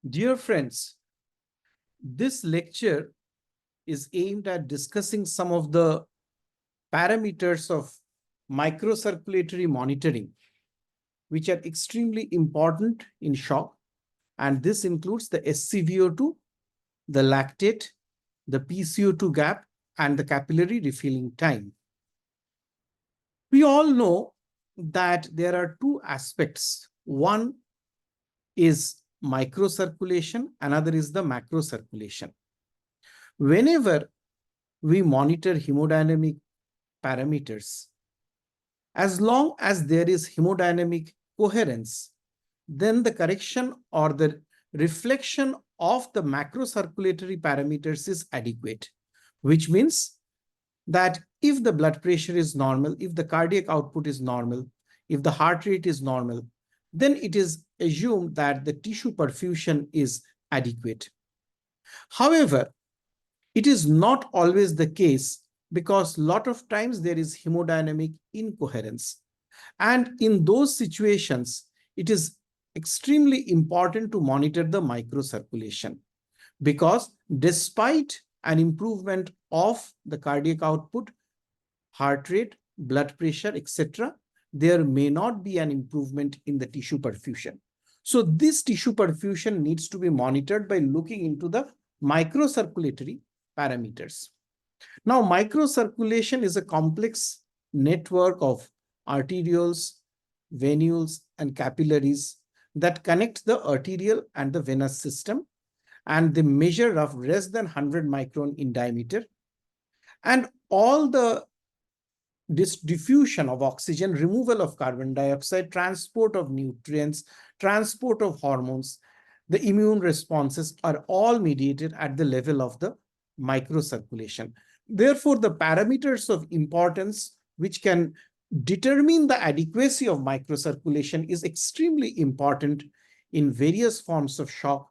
Dear friends, this lecture is aimed at discussing some of the parameters of microcirculatory monitoring, which are extremely important in shock. And this includes the SCVO2, the lactate, the PCO2 gap, and the capillary refilling time. We all know that there are two aspects. One is microcirculation, another is the macrocirculation. Whenever we monitor hemodynamic parameters, as long as there is hemodynamic coherence, then the correction or the reflection of the macrocirculatory parameters is adequate, which means that if the blood pressure is normal, if the cardiac output is normal, if the heart rate is normal, then it is assumed that the tissue perfusion is adequate. However, it is not always the case because a lot of times there is hemodynamic incoherence. And in those situations, it is extremely important to monitor the microcirculation because despite an improvement of the cardiac output, heart rate, blood pressure, etc., there may not be an improvement in the tissue perfusion. So this tissue perfusion needs to be monitored by looking into the microcirculatory parameters. Now, microcirculation is a complex network of arterioles, venules, and capillaries that connect the arterial and the venous system, and they measure of less than 100 micron in diameter. And all the diffusion of oxygen, removal of carbon dioxide, transport of nutrients, transport of hormones, the immune responses are all mediated at the level of the microcirculation. Therefore, the parameters of importance which can determine the adequacy of microcirculation is extremely important in various forms of shock,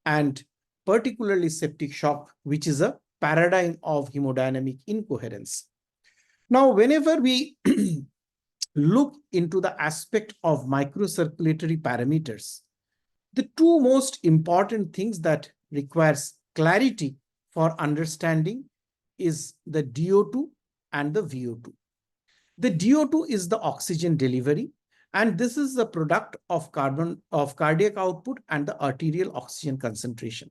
and particularly septic shock, which is a paradigm of hemodynamic incoherence. Now, whenever we look into the aspect of microcirculatory parameters, the two most important things that requires clarity for understanding is the DO2 and the VO2. The DO2 is the oxygen delivery, and this is the product of cardiac output and the arterial oxygen concentration.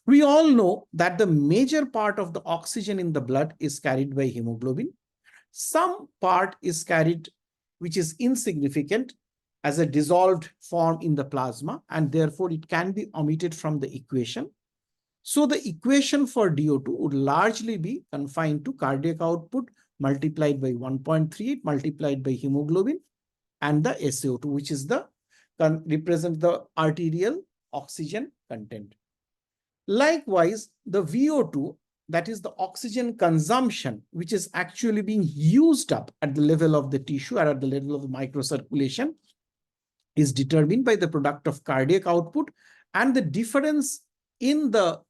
We all know that the major part of the oxygen in the blood is carried by hemoglobin. Some part is carried, which is insignificant, as a dissolved form in the plasma, and therefore it can be omitted from the equation. So the equation for DO2 would largely be confined to cardiac output multiplied by 1.38 multiplied by hemoglobin and the SaO2, which is the represent the arterial oxygen content. Likewise, the VO2, that is the oxygen consumption, which is actually being used up at the level of the tissue or at the level of the microcirculation, is determined by the product of cardiac output and the difference in the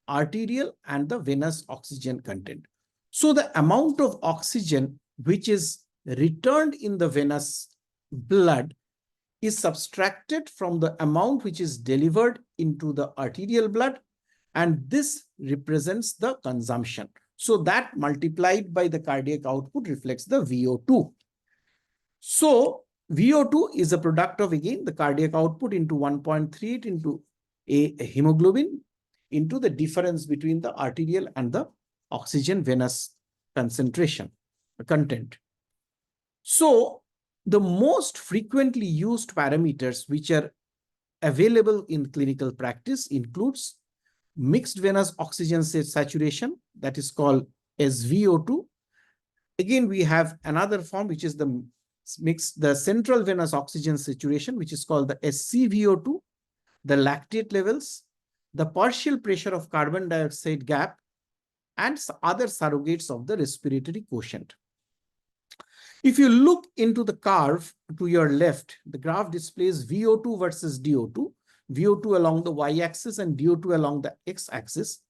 arterial and the venous oxygen content. So the amount of oxygen which is returned in the venous blood is subtracted from the amount which is delivered into the arterial blood, and this represents the consumption. So that multiplied by the cardiac output reflects the VO2. So VO2 is a product of, again, the cardiac output into 1.38 into a hemoglobin into the difference between the arterial and the oxygen venous concentration content. So the most frequently used parameters which are available in clinical practice includes mixed venous oxygen saturation, that is called SVO2. Again, we have another form which is the central venous oxygen saturation, which is called the SCVO2, the lactate levels, the partial pressure of carbon dioxide gap, and other surrogates of the respiratory quotient. If you look into the curve to your left, the graph displays VO2 versus DO2, VO2 along the y-axis and DO2 along the x-axis.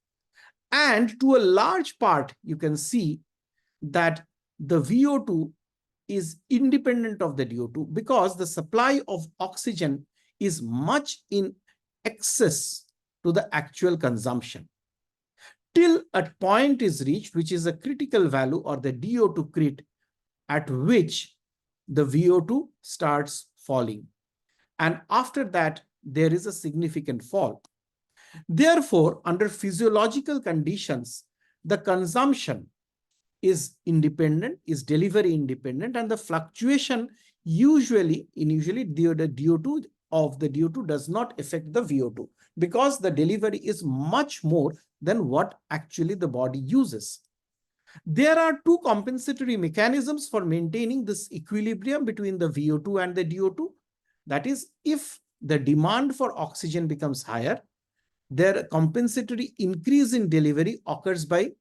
And to a large part, you can see that the VO2 is independent of the DO2 because the supply of oxygen is much in excess to the actual consumption till a point is reached, which is a critical value or the DO2 crit, at which the VO2 starts falling. And after that, there is a significant fall. Therefore, under physiological conditions, the consumption is independent, is delivery independent, and the fluctuation usually the DO2 of the DO2 does not affect the VO2 because the delivery is much more than what actually the body uses. There are two compensatory mechanisms for maintaining this equilibrium between the VO2 and the DO2. That is, if the demand for oxygen becomes higher, their compensatory increase in delivery occurs by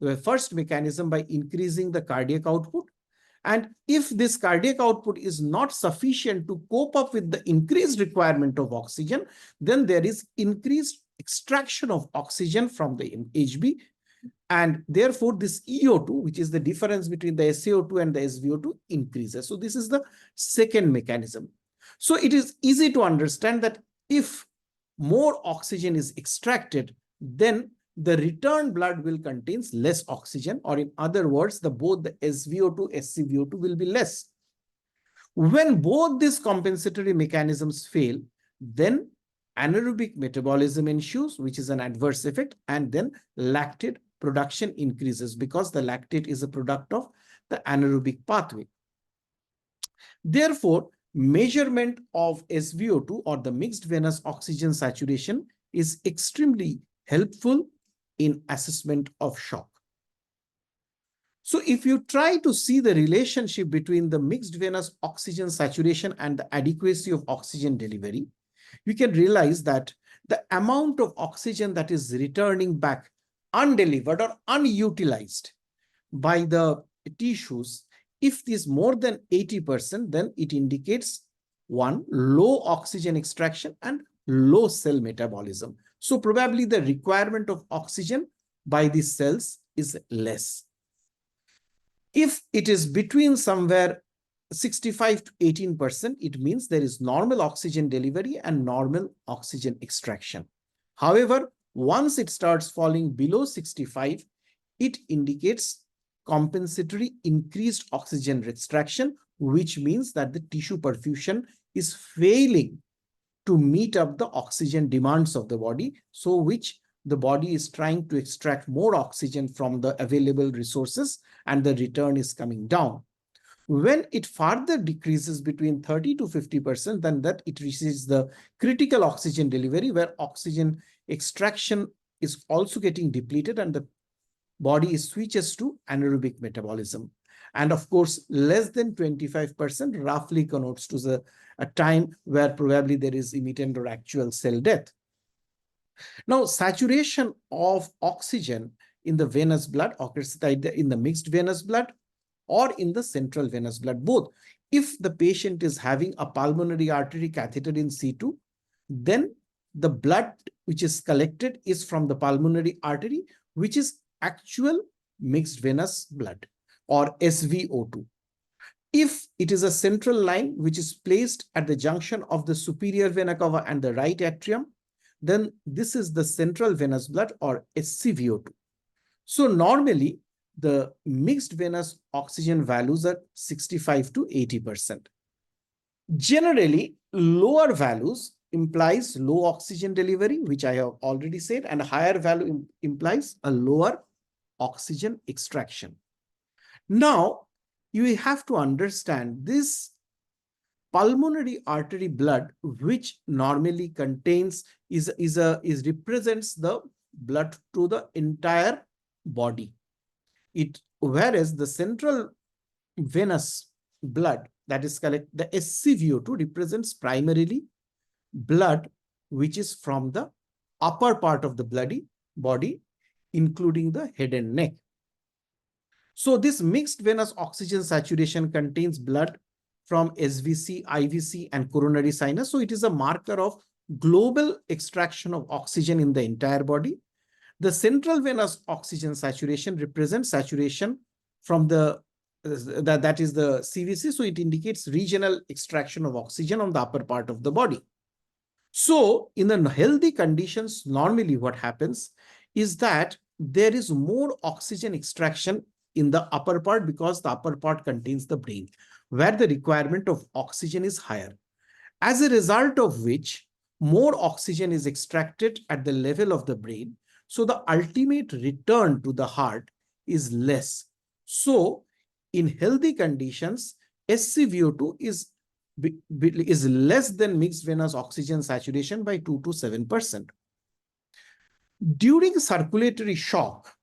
the first mechanism by increasing the cardiac output. And if this cardiac output is not sufficient to cope up with the increased requirement of oxygen, then there is increased extraction of oxygen from the HB. And therefore, this EO2, which is the difference between the SaO2 and the SVO2, increases. So this is the second mechanism. So it is easy to understand that if more oxygen is extracted, then the return blood will contain less oxygen, or in other words, both the SVO2, SCVO2 will be less. When both these compensatory mechanisms fail, then anaerobic metabolism ensues, which is an adverse effect, and then lactate production increases because the lactate is a product of the anaerobic pathway. Therefore, measurement of SVO2 or the mixed venous oxygen saturation is extremely helpful in assessment of shock. So if you try to see the relationship between the mixed venous oxygen saturation and the adequacy of oxygen delivery, you can realize that the amount of oxygen that is returning back undelivered or unutilized by the tissues, if it is more than 80%, then it indicates one, low oxygen extraction and low cell metabolism. So probably the requirement of oxygen by these cells is less. If it is between somewhere 65 to 18%, it means there is normal oxygen delivery and normal oxygen extraction. However, once it starts falling below 65, it indicates compensatory increased oxygen extraction, which means that the tissue perfusion is failing to meet up the oxygen demands of the body, so which the body is trying to extract more oxygen from the available resources and the return is coming down. When it further decreases between 30 to 50%, then that it reaches the critical oxygen delivery where oxygen extraction is also getting depleted and the body switches to anaerobic metabolism. And of course, less than 25% roughly connotes to a time where probably there is imminent or actual cell death. Now, saturation of oxygen in the venous blood occurs either in the mixed venous blood or in the central venous blood, both. If the patient is having a pulmonary artery catheter in situ, then the blood which is collected is from the pulmonary artery, which is actual mixed venous blood or SVO2. If it is a central line which is placed at the junction of the superior vena cava and the right atrium, then this is the central venous blood or SCVO2. So normally the mixed venous oxygen values are 65 to 80%. Generally, lower values implies low oxygen delivery, which I have already said, and higher value implies a lower oxygen extraction. Now, you have to understand this pulmonary artery blood, which normally contains represents the blood to the entire body. Whereas the central venous blood that is collected, the SCVO2 represents primarily blood which is from the upper part of the body, including the head and neck. So this mixed venous oxygen saturation contains blood from SVC, IVC, and coronary sinus. So it is a marker of global extraction of oxygen in the entire body. The central venous oxygen saturation represents saturation from that is the CVC. So it indicates regional extraction of oxygen on the upper part of the body. So in the healthy conditions, normally what happens is that there is more oxygen extraction in the upper part because the upper part contains the brain, where the requirement of oxygen is higher. As a result of which, more oxygen is extracted at the level of the brain. So the ultimate return to the heart is less. So in healthy conditions, SCVO2 is less than mixed venous oxygen saturation by 2 to 7%. During circulatory shock,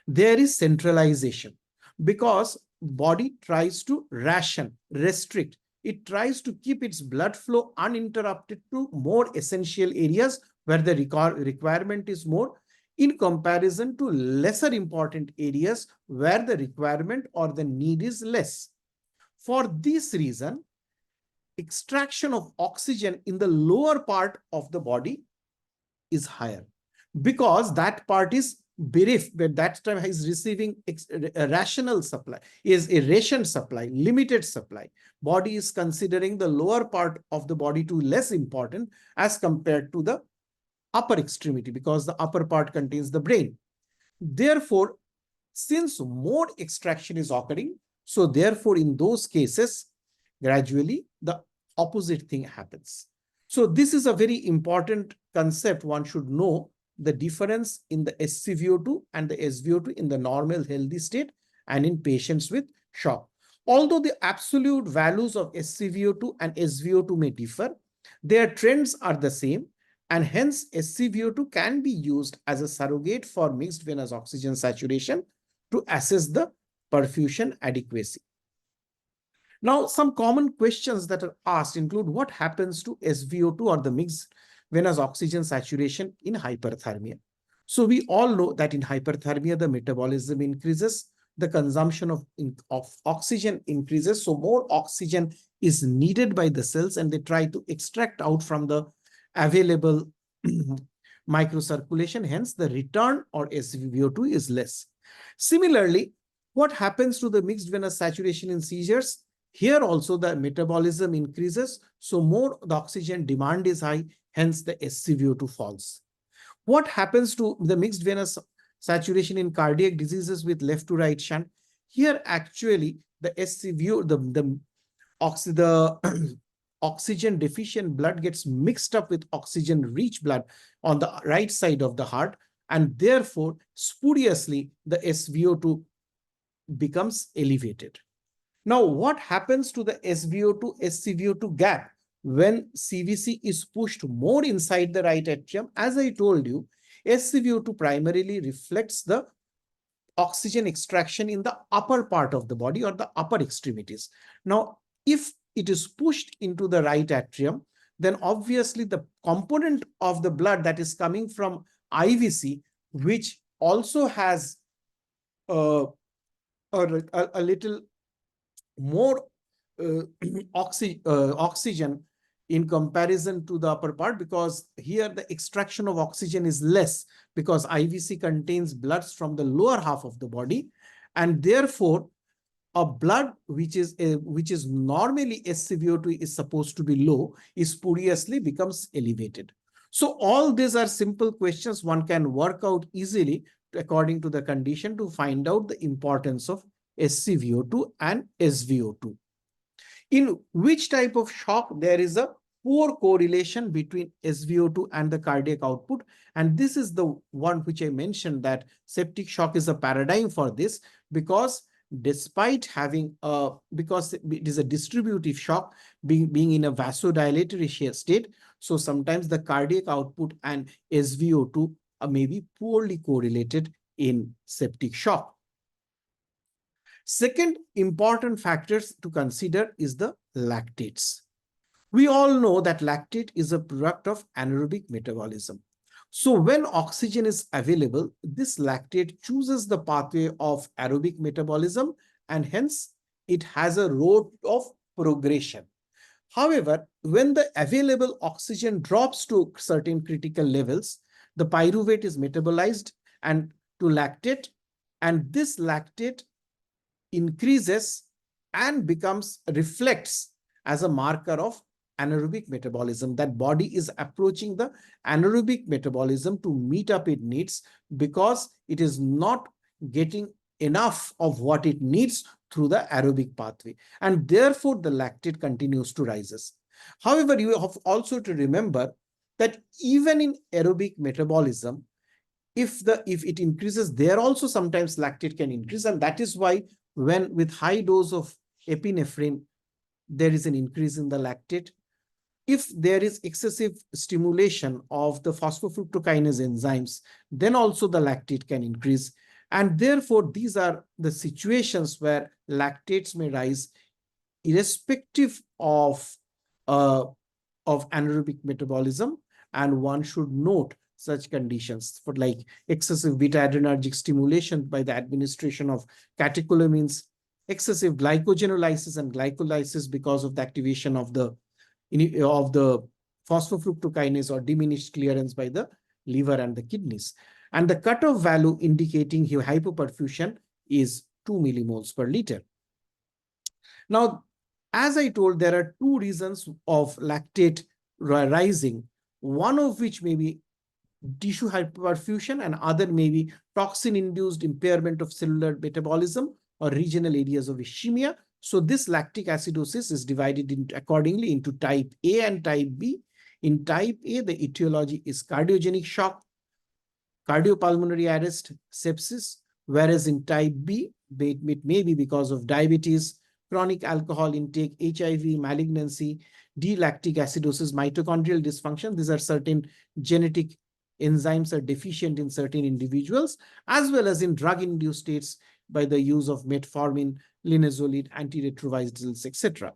there is centralization because body tries to restrict. It tries to keep its blood flow uninterrupted to more essential areas where the requirement is more, in comparison to lesser important areas where the requirement or the need is less. For this reason, extraction of oxygen in the lower part of the body is higher because that part is bereft, but that time is receiving a rational supply, is a ration supply, limited supply. Body is considering the lower part of the body to less important as compared to the upper extremity because the upper part contains the brain. Therefore, since more extraction is occurring, so therefore in those cases, gradually the opposite thing happens. So this is a very important concept. One should know the difference in the SCVO2 and the SVO2 in the normal healthy state and in patients with shock. Although the absolute values of SCVO2 and SVO2 may differ, their trends are the same, and hence SCVO2 can be used as a surrogate for mixed venous oxygen saturation to assess the perfusion adequacy. Now, some common questions that are asked include what happens to SVO2 or the mixed venous oxygen saturation in hyperthermia. So we all know that in hyperthermia, the metabolism increases, the consumption of oxygen increases. So more oxygen is needed by the cells and they try to extract out from the available microcirculation. Hence, the return or SVO2 is less. Similarly, what happens to the mixed venous saturation in seizures? Here also the metabolism increases, so more the oxygen demand is high, hence the SCVO2 falls. What happens to the mixed venous saturation in cardiac diseases with left to right shunt? Here actually the SCVO, the oxygen deficient blood gets mixed up with oxygen rich blood on the right side of the heart, and therefore spuriously the SVO2 becomes elevated. Now, what happens to the SVO2 SCVO2 gap when CVC is pushed more inside the right atrium? As I told you, SCVO2 primarily reflects the oxygen extraction in the upper part of the body or the upper extremities. Now, if it is pushed into the right atrium, then obviously the component of the blood that is coming from IVC, which also has a little more oxygen in comparison to the upper part, because here the extraction of oxygen is less because IVC contains bloods from the lower half of the body, and therefore a blood which is normally SCVO2 is supposed to be low is spuriously becomes elevated. So all these are simple questions one can work out easily according to the condition to find out the importance of SCVO2 and SVO2. In which type of shock there is a poor correlation between SVO2 and the cardiac output, and this is the one which I mentioned, that septic shock is a paradigm for this, because despite having because it is a distributive shock, being in a vasodilatory state, so sometimes the cardiac output and SVO2 may be poorly correlated in septic shock. Second important factors to consider is the lactates. We all know that lactate is a product of anaerobic metabolism. So when oxygen is available, this lactate chooses the pathway of aerobic metabolism, and hence it has a road of progression. However, when the available oxygen drops to certain critical levels, the pyruvate is metabolized and to lactate, and this lactate increases and reflects as a marker of anaerobic metabolism. That body is approaching the anaerobic metabolism to meet up its needs because it is not getting enough of what it needs through the aerobic pathway, and therefore the lactate continues to rise. However, you have also to remember that even in aerobic metabolism, if it increases, there also sometimes lactate can increase, and that is why when with high dose of epinephrine, there is an increase in the lactate. If there is excessive stimulation of the phosphofructokinase enzymes, then also the lactate can increase. And therefore, these are the situations where lactates may rise irrespective of anaerobic metabolism. And one should note such conditions for like excessive beta adrenergic stimulation by the administration of catecholamines, excessive glycogenolysis and glycolysis because of the activation of the phosphofructokinase or diminished clearance by the liver and the kidneys. And the cutoff value indicating hypoperfusion is 2 millimoles per liter. Now, as I told, there are two reasons of lactate rising, one of which may be tissue hyperperfusion and other may be toxin-induced impairment of cellular metabolism or regional areas of ischemia. So this lactic acidosis is divided accordingly into type A and type B. In type A, the etiology is cardiogenic shock, cardiopulmonary arrest, sepsis, whereas in type B, it may be because of diabetes, chronic alcohol intake, HIV, malignancy, D-lactic acidosis, mitochondrial dysfunction. These are certain genetic enzymes are deficient in certain individuals, as well as in drug-induced states by the use of metformin, linezolid, antiretrovirals, etc.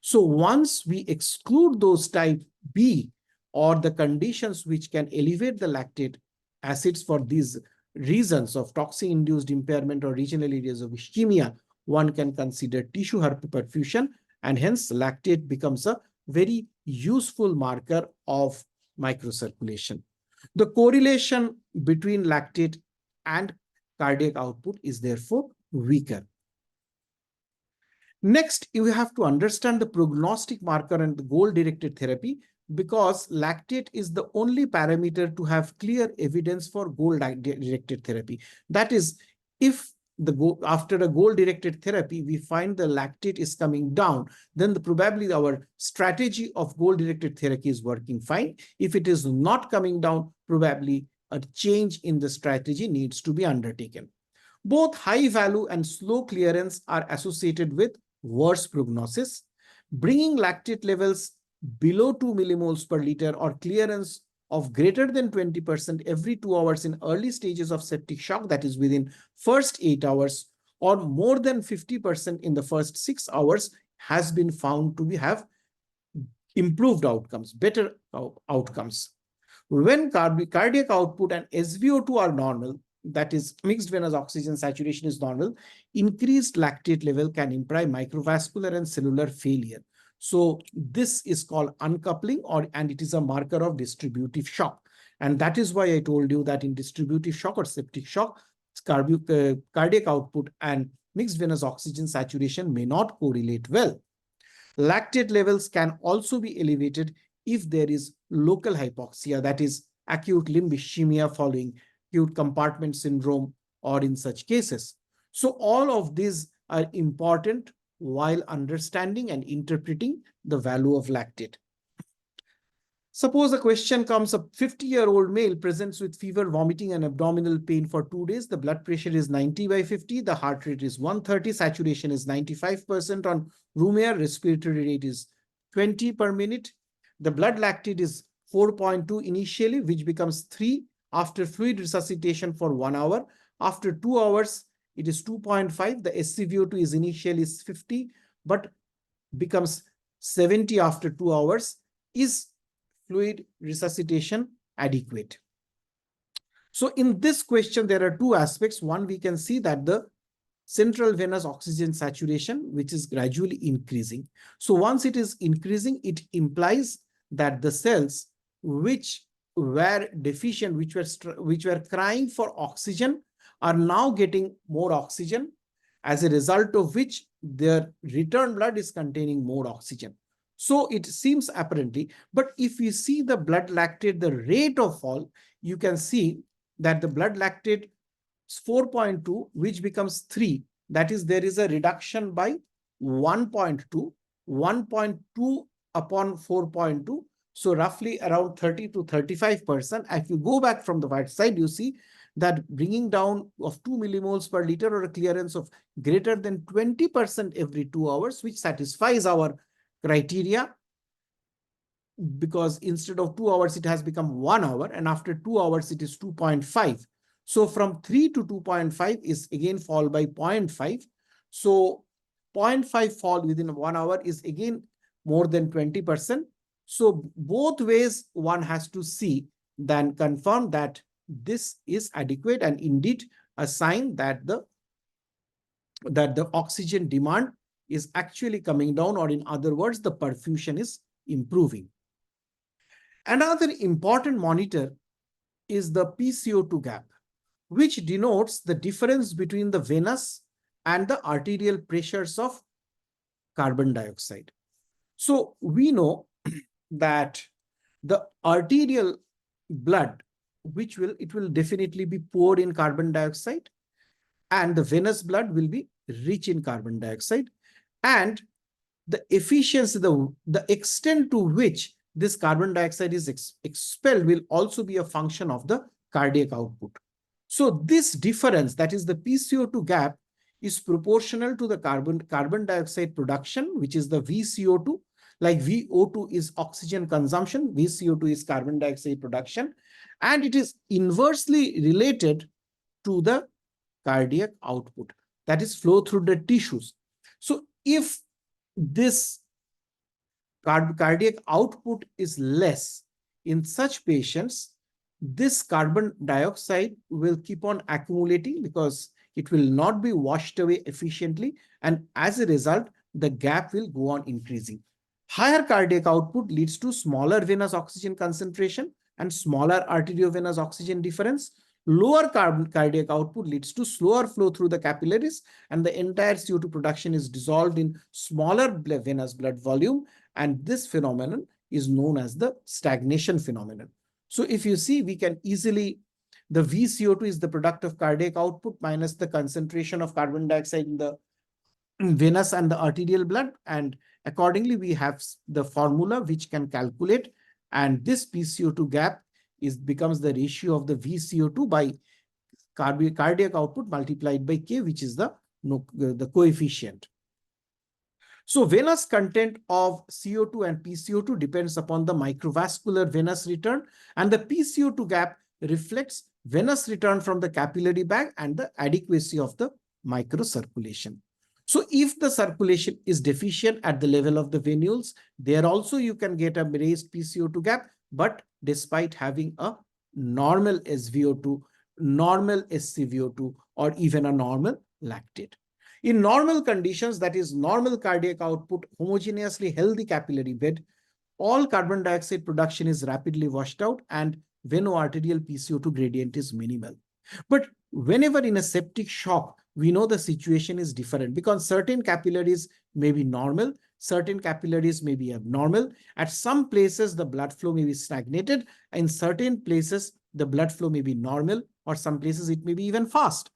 So once we exclude those type B or the conditions which can elevate the lactate acids for these reasons of toxin-induced impairment or regional areas of ischemia, one can consider tissue hyperperfusion, and hence lactate becomes a very useful marker of microcirculation. The correlation between lactate and cardiac output is therefore weaker. Next, you have to understand the prognostic marker and the goal-directed therapy, because lactate is the only parameter to have clear evidence for goal-directed therapy. That is, if after a goal-directed therapy, we find the lactate is coming down, then probably our strategy of goal-directed therapy is working fine. If it is not coming down, probably a change in the strategy needs to be undertaken. Both high value and slow clearance are associated with worse prognosis. Bringing lactate levels below 2 millimoles per liter or clearance of greater than 20% every 2 hours in early stages of septic shock, that is within first 8 hours, or more than 50% in the first 6 hours, has been found to have improved outcomes, better outcomes. When cardiac output and SVO2 are normal, that is mixed venous oxygen saturation is normal, increased lactate level can imply microvascular and cellular failure. So this is called uncoupling, and it is a marker of distributive shock. And that is why I told you that in distributive shock or septic shock, cardiac output and mixed venous oxygen saturation may not correlate well. Lactate levels can also be elevated if there is local hypoxia, that is acute limb ischemia following acute compartment syndrome or in such cases. So all of these are important while understanding and interpreting the value of lactate. Suppose a question comes, a 50-year-old male presents with fever, vomiting, and abdominal pain for 2 days. The blood pressure is 90/50, the heart rate is 130, saturation is 95% on room air, respiratory rate is 20 per minute. The blood lactate is 4.2 initially, which becomes 3 after fluid resuscitation for 1 hour. After 2 hours, it is 2.5. The SCVO2 is initially 50, but becomes 70 after 2 hours. Is fluid resuscitation adequate? So in this question, there are two aspects. One, we can see that the central venous oxygen saturation, which is gradually increasing. So once it is increasing, it implies that the cells which were deficient, which were crying for oxygen, are now getting more oxygen, as a result of which their return blood is containing more oxygen. So it seems apparently, but if you see the blood lactate, the rate of fall, you can see that the blood lactate is 4.2, which becomes 3. That is, there is a reduction by 1.2, 1.2 upon 4.2. So roughly around 30 to 35%. If you go back from the right side, you see that bringing down of 2 millimoles per liter or a clearance of greater than 20% every 2 hours, which satisfies our criteria, because instead of 2 hours, it has become 1 hour, and after 2 hours, it is 2.5. So from 3 to 2.5 is again fall by 0.5. So 0.5 fall within 1 hour is again more than 20%. So both ways one has to see, then confirm that this is adequate and indeed a sign that the oxygen demand is actually coming down, or in other words, the perfusion is improving. Another important monitor is the PCO2 gap, which denotes the difference between the venous and the arterial pressures of carbon dioxide. So we know that the arterial blood, it will definitely be poor in carbon dioxide, and the venous blood will be rich in carbon dioxide. And the efficiency, the extent to which this carbon dioxide is expelled will also be a function of the cardiac output. So this difference, that is the PCO2 gap, is proportional to the carbon dioxide production, which is the VCO2. Like VO2 is oxygen consumption, VCO2 is carbon dioxide production, and it is inversely related to the cardiac output, that is flow through the tissues. So if this cardiac output is less in such patients, this carbon dioxide will keep on accumulating because it will not be washed away efficiently, and as a result, the gap will go on increasing. Higher cardiac output leads to smaller venous oxygen concentration and smaller arteriovenous oxygen difference. Lower cardiac output leads to slower flow through the capillaries, and the entire CO2 production is dissolved in smaller venous blood volume, and this phenomenon is known as the stagnation phenomenon. So if you see, we can easily, the VCO2 is the product of cardiac output minus the concentration of carbon dioxide in the venous and the arterial blood, and accordingly we have the formula which can calculate, and this PCO2 gap becomes the ratio of the VCO2 by cardiac output multiplied by K, which is the coefficient. So venous content of CO2 and PCO2 depends upon the microvascular venous return, and the PCO2 gap reflects venous return from the capillary bag and the adequacy of the microcirculation. So if the circulation is deficient at the level of the venules, there also you can get a raised PCO2 gap, but despite having a normal SVO2, normal SCVO2, or even a normal lactate. In normal conditions, that is normal cardiac output, homogeneously healthy capillary bed, all carbon dioxide production is rapidly washed out and veno-arterial PCO2 gradient is minimal. But whenever in a septic shock, we know the situation is different because certain capillaries may be normal, certain capillaries may be abnormal. At some places, the blood flow may be stagnated. In certain places, the blood flow may be normal, or some places it may be even fast.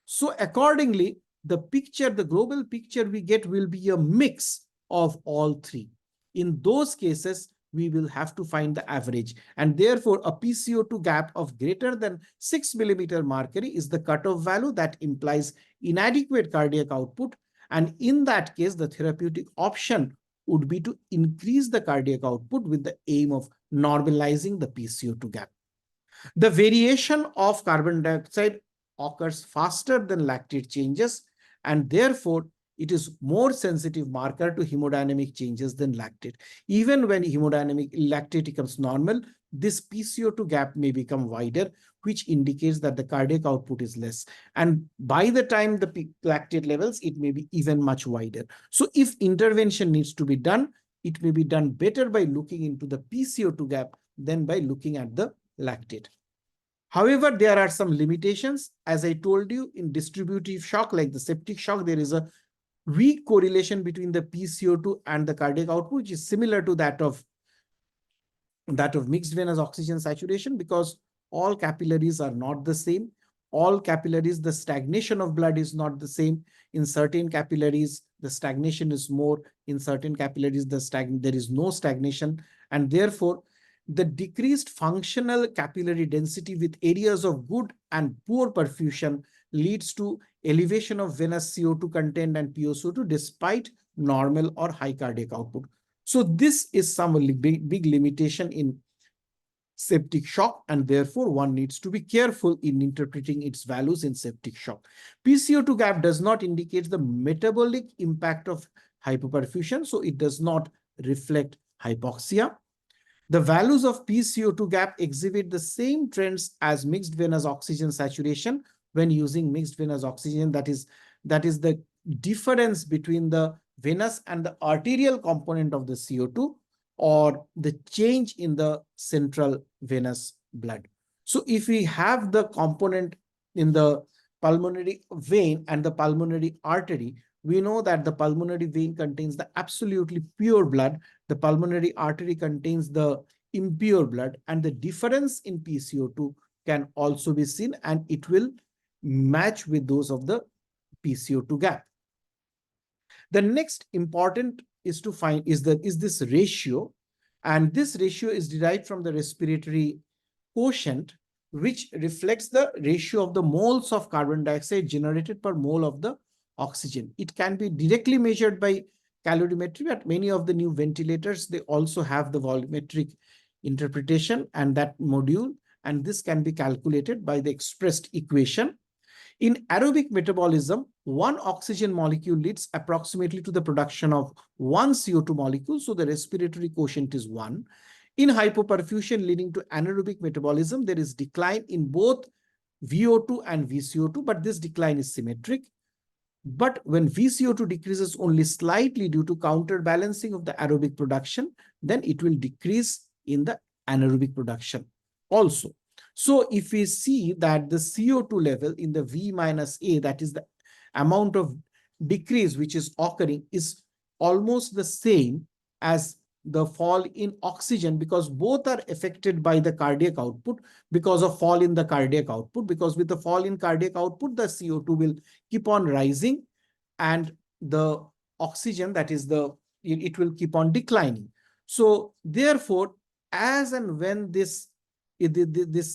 So accordingly, the picture, the global picture we get will be a mix of all three. In those cases, we will have to find the average. And therefore, a PCO2 gap of greater than 6 millimeter mercury is the cutoff value that implies inadequate cardiac output. And in that case, the therapeutic option would be to increase the cardiac output with the aim of normalizing the PCO2 gap. The variation of carbon dioxide occurs faster than lactate changes, and therefore it is more sensitive marker to hemodynamic changes than lactate. Even when lactate becomes normal, this PCO2 gap may become wider, which indicates that the cardiac output is less. And by the time the lactate levels, it may be even much wider. So if intervention needs to be done, it may be done better by looking into the PCO2 gap than by looking at the lactate. However, there are some limitations. As I told you, in distributive shock, like the septic shock, there is a weak correlation between the PCO2 and the cardiac output, which is similar to that of mixed venous oxygen saturation, because all capillaries are not the same. All capillaries, the stagnation of blood is not the same. In certain capillaries, the stagnation is more. In certain capillaries, there is no stagnation. And therefore, the decreased functional capillary density with areas of good and poor perfusion leads to elevation of venous CO2 content and PaCO2 despite normal or high cardiac output. So this is some big limitation in septic shock, and therefore one needs to be careful in interpreting its values in septic shock. PCO2 gap does not indicate the metabolic impact of hypoperfusion, so it does not reflect hypoxia. The values of PCO2 gap exhibit the same trends as mixed venous oxygen saturation when using mixed venous oxygen. That is the difference between the venous and the arterial component of the CO2, or the change in the central venous blood. So if we have the component in the pulmonary vein and the pulmonary artery, we know that the pulmonary vein contains the absolutely pure blood. The pulmonary artery contains the impure blood, and the difference in PCO2 can also be seen, and it will match with those of the PCO2 gap. The next important is to find is this ratio, and this ratio is derived from the respiratory quotient, which reflects the ratio of the moles of carbon dioxide generated per mole of the oxygen. It can be directly measured by calorimetry, but many of the new ventilators, they also have the volumetric interpretation and that module, and this can be calculated by the expressed equation. In aerobic metabolism, one oxygen molecule leads approximately to the production of one CO2 molecule, so the respiratory quotient is 1. In hypoperfusion leading to anaerobic metabolism, there is decline in both VO2 and VCO2, but this decline is symmetric. But when VCO2 decreases only slightly due to counterbalancing of the aerobic production, then it will decrease in the anaerobic production also. So if we see that the CO2 level in the V minus A, that is the amount of decrease which is occurring, is almost the same as the fall in oxygen, because both are affected by the cardiac output because of fall in the cardiac output, because with the fall in cardiac output, the CO2 will keep on rising and the oxygen, that is it will keep on declining. So therefore, as and when this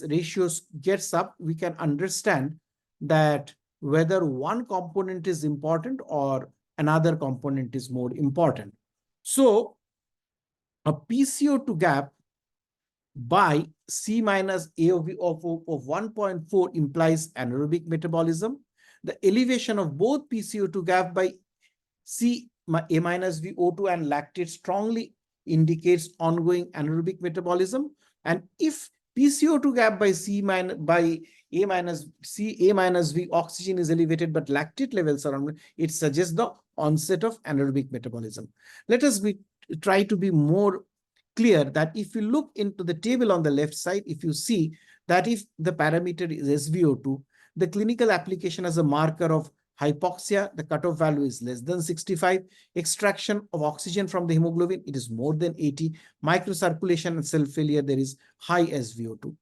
ratio gets up, we can understand that whether one component is important or another component is more important. So a PCO2 gap by C minus A of 1.4 implies anaerobic metabolism. The elevation of both PCO2 gap by C A minus VO2 and lactate strongly indicates ongoing anaerobic metabolism. And if PCO2 gap by A minus V oxygen is elevated, but lactate levels are on, it suggests the onset of anaerobic metabolism. Let us try to be more clear that if you look into the table on the left side, if you see that if the parameter is SVO2, the clinical application as a marker of hypoxia, the cutoff value is less than 65. Extraction of oxygen from the hemoglobin, it is more than 80. Microcirculation and cell failure, there is high SVO2.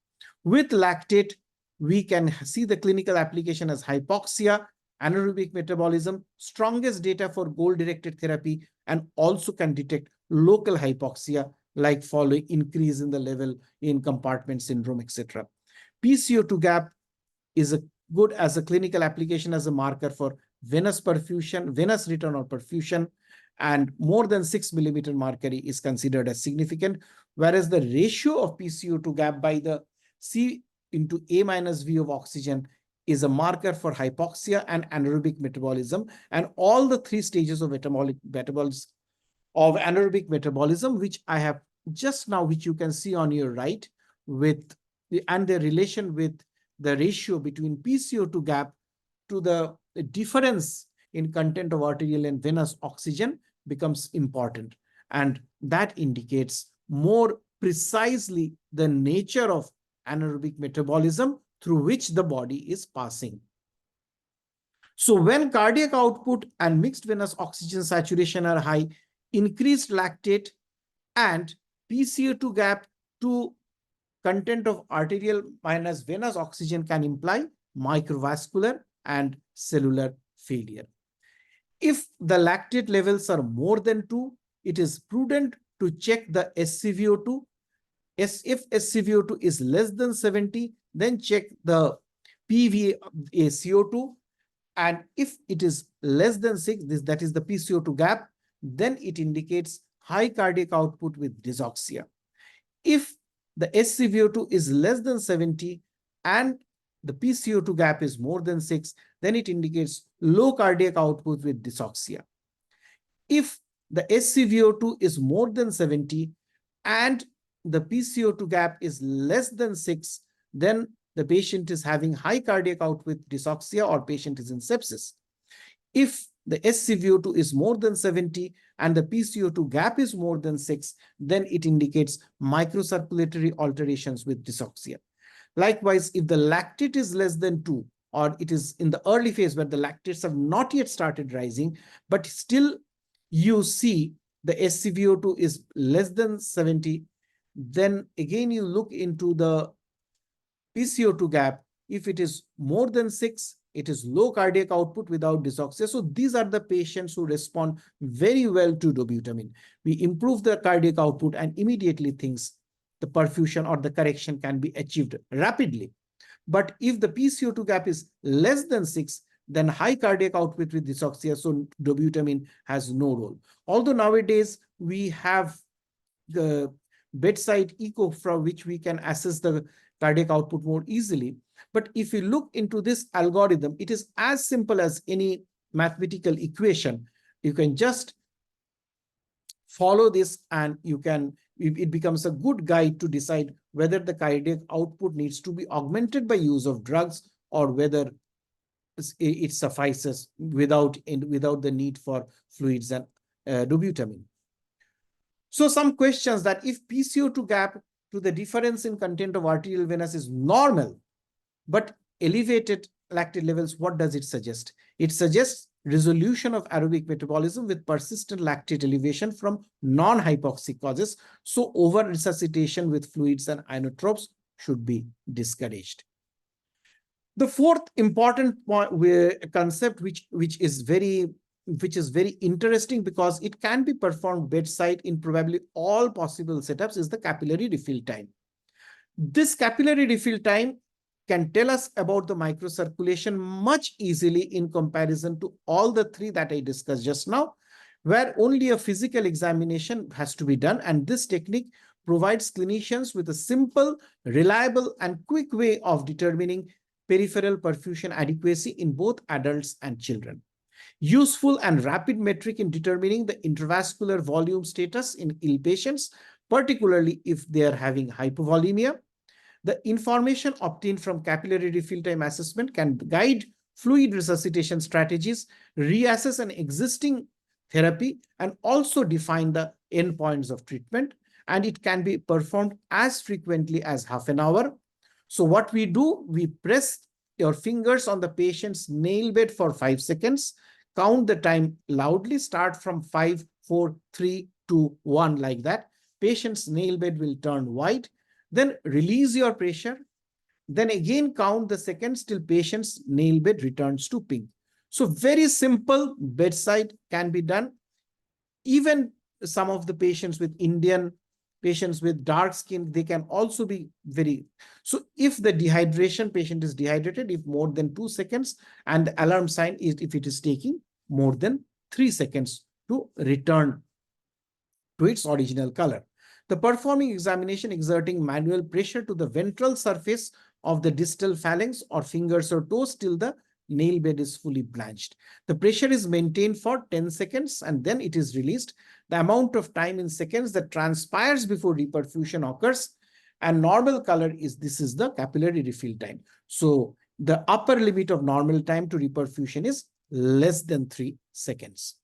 With lactate, we can see the clinical application as hypoxia, anaerobic metabolism, strongest data for goal-directed therapy, and also can detect local hypoxia like following increase in the level in compartment syndrome, etc. PCO2 gap is good as a clinical application as a marker for venous perfusion, venous return or perfusion, and more than 6 millimeter mercury is considered as significant, whereas the ratio of PCO2 gap by the C into A minus V of oxygen is a marker for hypoxia and anaerobic metabolism, and all the 3 stages of anaerobic metabolism, which I have just now, which you can see on your right, and the relation with the ratio between PCO2 gap to the difference in content of arterial and venous oxygen becomes important. And that indicates more precisely the nature of anaerobic metabolism through which the body is passing. So when cardiac output and mixed venous oxygen saturation are high, increased lactate and PCO2 gap to content of arterial minus venous oxygen can imply microvascular and cellular failure. If the lactate levels are more than 2, it is prudent to check the SCVO2. If SCVO2 is less than 70, then check the PVACO2. And if it is less than 6, that is the PCO2 gap, then it indicates high cardiac output with dysoxia. If the SCVO2 is less than 70 and the PCO2 gap is more than 6, then it indicates low cardiac output with dysoxia. If the SCVO2 is more than 70 and the PCO2 gap is less than 6, then the patient is having high cardiac output with dysoxia or patient is in sepsis. If the SCVO2 is more than 70 and the PCO2 gap is more than 6, then it indicates microcirculatory alterations with dysoxia. Likewise, if the lactate is less than 2, or it is in the early phase where the lactates have not yet started rising, but still you see the SCVO2 is less than 70, then again you look into the PCO2 gap. If it is more than 6, it is low cardiac output without dysoxia. So these are the patients who respond very well to dobutamine. We improve the cardiac output and immediately things, the perfusion or the correction can be achieved rapidly. But if the PCO2 gap is less than 6, then high cardiac output with dysoxia, so dobutamine has no role. Although nowadays we have the bedside echo from which we can assess the cardiac output more easily. But if you look into this algorithm, it is as simple as any mathematical equation. You can just follow this and it becomes a good guide to decide whether the cardiac output needs to be augmented by use of drugs or whether it suffices without the need for fluids and dobutamine. So some questions that if PCO2 gap to the difference in content of arterial venous is normal, but elevated lactate levels, what does it suggest? It suggests resolution of aerobic metabolism with persistent lactate elevation from non-hypoxic causes. So over-resuscitation with fluids and inotropes should be discouraged. The fourth important concept, which is very interesting because it can be performed bedside in probably all possible setups, is the capillary refill time. This capillary refill time can tell us about the microcirculation much easily in comparison to all the three that I discussed just now, where only a physical examination has to be done. And this technique provides clinicians with a simple, reliable, and quick way of determining peripheral perfusion adequacy in both adults and children. Useful and rapid metric in determining the intravascular volume status in ill patients, particularly if they are having hypovolemia. The information obtained from capillary refill time assessment can guide fluid resuscitation strategies, reassess an existing therapy, and also define the endpoints of treatment. And it can be performed as frequently as half an hour. So what we do, we press your fingers on the patient's nail bed for 5 seconds, count the time loudly, start from 5, 4, 3, 2, 1 like that. Patient's nail bed will turn white. Then release your pressure. Then again count the seconds till patient's nail bed returns to pink. So very simple bedside can be done. Even some of the patients with Indian patients with dark skin, they can also be very. So if the dehydration patient is dehydrated, if more than 2 seconds, and the alarm sign is if it is taking more than 3 seconds to return to its original color. The performing examination exerting manual pressure to the ventral surface of the distal phalanx or fingers or toes till the nail bed is fully blanched. The pressure is maintained for 10 seconds and then it is released. The amount of time in seconds that transpires before reperfusion occurs, and normal color is, this is the capillary refill time. So the upper limit of normal time to reperfusion is less than 3 seconds.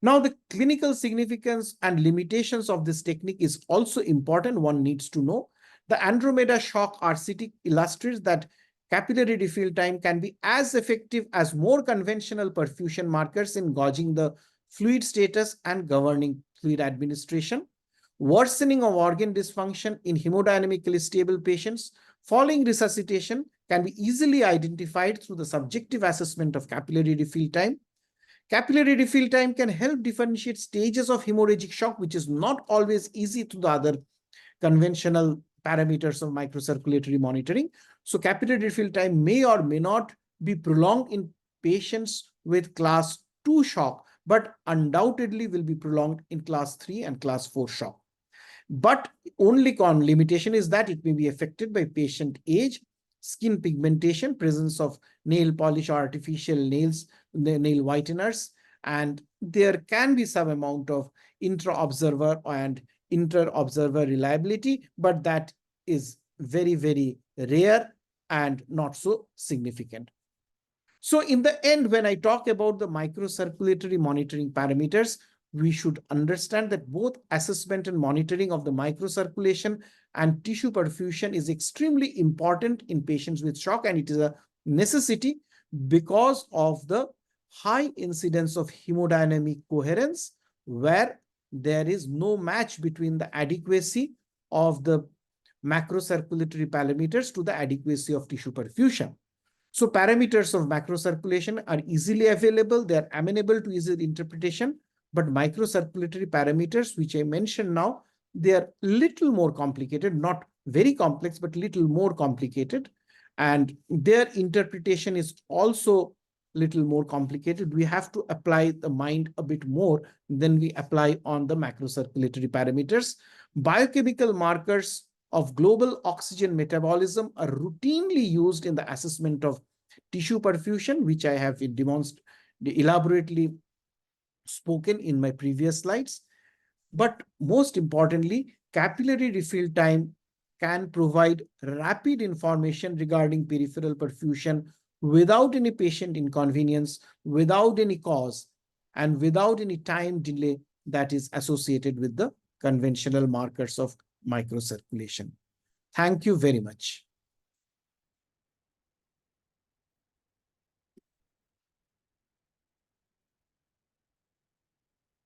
Now, the clinical significance and limitations of this technique is also important. One needs to know. The Andromeda shock RCT illustrates that capillary refill time can be as effective as more conventional perfusion markers in gauging the fluid status and governing fluid administration. Worsening of organ dysfunction in hemodynamically stable patients following resuscitation can be easily identified through the subjective assessment of capillary refill time. Capillary refill time can help differentiate stages of hemorrhagic shock, which is not always easy to the other conventional parameters of microcirculatory monitoring. So capillary refill time may or may not be prolonged in patients with class 2 shock, but undoubtedly will be prolonged in class 3 and class 4 shock. But only limitation is that it may be affected by patient age, skin pigmentation, presence of nail polish or artificial nails, the nail whiteners, and there can be some amount of intra-observer and inter-observer reliability, but that is very, very rare and not so significant. So in the end, when I talk about the microcirculatory monitoring parameters, we should understand that both assessment and monitoring of the microcirculation and tissue perfusion is extremely important in patients with shock, and it is a necessity because of the high incidence of hemodynamic coherence, where there is no match between the adequacy of the macrocirculatory parameters to the adequacy of tissue perfusion. So parameters of macrocirculation are easily available. They are amenable to easy interpretation, but microcirculatory parameters, which I mentioned now, they are little more complicated, not very complex, but little more complicated. And their interpretation is also little more complicated. We have to apply the mind a bit more than we apply on the macrocirculatory parameters. Biochemical markers of global oxygen metabolism are routinely used in the assessment of tissue perfusion, which I have elaborately spoken in my previous slides. But most importantly, capillary refill time can provide rapid information regarding peripheral perfusion without any patient inconvenience, without any cause, and without any time delay that is associated with the conventional markers of microcirculation. Thank you very much.